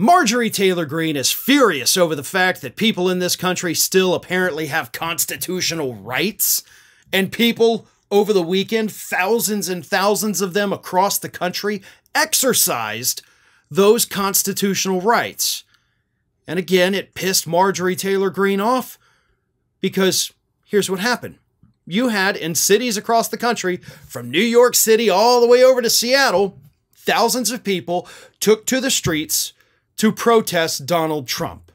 Marjorie Taylor Greene is furious over the fact that people in this country still apparently have constitutional rights, and people over the weekend, thousands and thousands of them across the country, exercised those constitutional rights. And again, it pissed Marjorie Taylor Greene off because here's what happened. You had in cities across the country, from New York City all the way over to Seattle, thousands of people took to the streets to protest Donald Trump.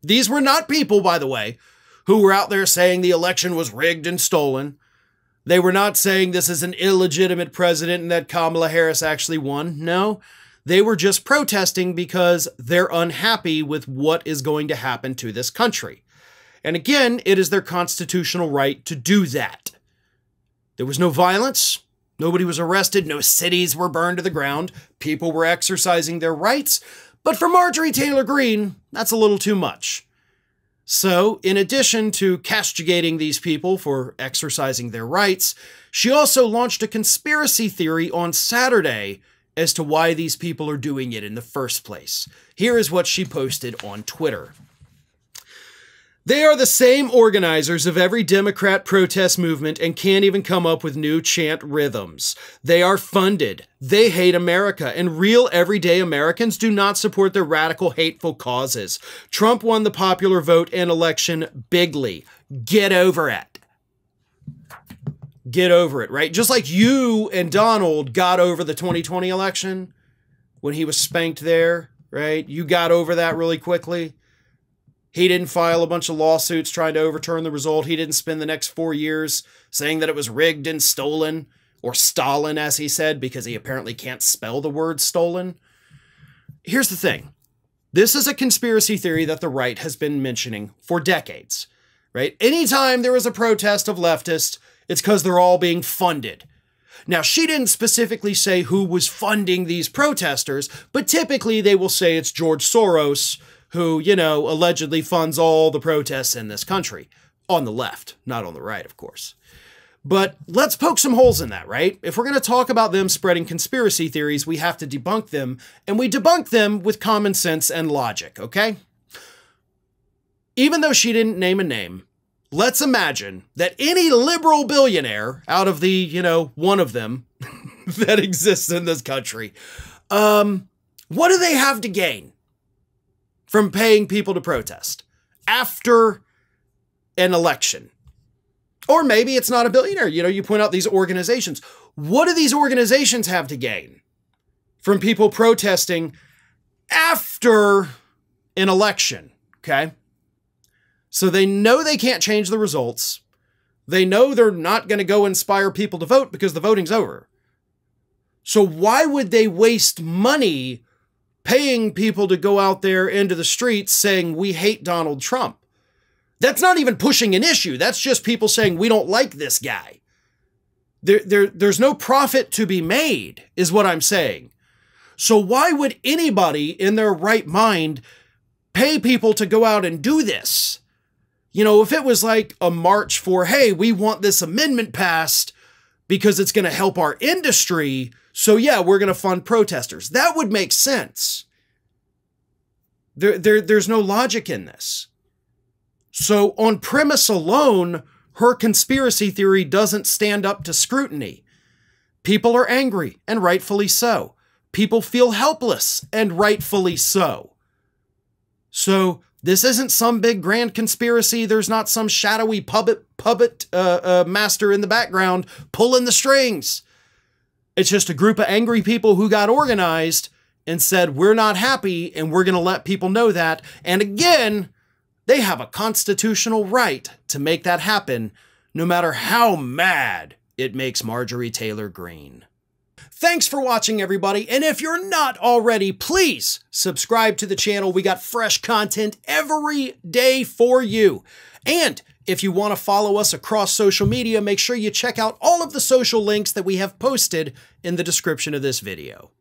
These were not people, by the way, who were out there saying the election was rigged and stolen. They were not saying this is an illegitimate president and that Kamala Harris actually won. No, they were just protesting because they're unhappy with what is going to happen to this country. And again, it is their constitutional right to do that. There was no violence. Nobody was arrested. No cities were burned to the ground. People were exercising their rights. But for Marjorie Taylor Greene, that's a little too much. So, in addition to castigating these people for exercising their rights, she also launched a conspiracy theory on Saturday as to why these people are doing it in the first place. Here is what she posted on Twitter. They are the same organizers of every Democrat protest movement and can't even come up with new chant rhythms. They are funded. They hate America, and real everyday Americans do not support their radical, hateful causes. Trump won the popular vote and election bigly. Get over it. Get over it, right? Just like you and Donald got over the 2020 election when he was spanked there, right? You got over that really quickly. He didn't file a bunch of lawsuits trying to overturn the result. He didn't spend the next 4 years saying that it was rigged and stolen, or Stalin, as he said, because he apparently can't spell the word stolen. Here's the thing. This is a conspiracy theory that the right has been mentioning for decades, right? Anytime there is a protest of leftists, it's because they're all being funded. Now, she didn't specifically say who was funding these protesters, but typically they will say it's George Soros, who, you know, allegedly funds all the protests in this country. On the left, not on the right, of course. But let's poke some holes in that, right? If we're going to talk about them spreading conspiracy theories, we have to debunk them, and we debunk them with common sense and logic, okay? Even though she didn't name a name, let's imagine that any liberal billionaire out of the, you know, one of them that exists in this country, what do they have to gain from paying people to protest after an election? Or maybe it's not a billionaire. You know, you point out these organizations. What do these organizations have to gain from people protesting after an election? Okay. So they know they can't change the results. They know they're not going to go inspire people to vote because the voting's over. So why would they waste money paying people to go out there into the streets saying, we hate Donald Trump? That's not even pushing an issue. That's just people saying, we don't like this guy. There's no profit to be made, is what I'm saying. So why would anybody in their right mind pay people to go out and do this? You know, if it was like a march for, hey, we want this amendment passed because it's going to help our industry, so yeah, we're going to fund protesters. That would make sense. There's no logic in this. So on premise alone, her conspiracy theory doesn't stand up to scrutiny. People are angry, and rightfully so. People feel helpless, and rightfully so. So this isn't some big grand conspiracy. There's not some shadowy puppet master in the background pulling the strings. It's just a group of angry people who got organized and said, we're not happy, and we're going to let people know that. And again, they have a constitutional right to make that happen, no matter how mad it makes Marjorie Taylor Greene. Thanks for watching, everybody. And if you're not already, please subscribe to the channel. We got fresh content every day for you. And if you want to follow us across social media, make sure you check out all of the social links that we have posted in the description of this video.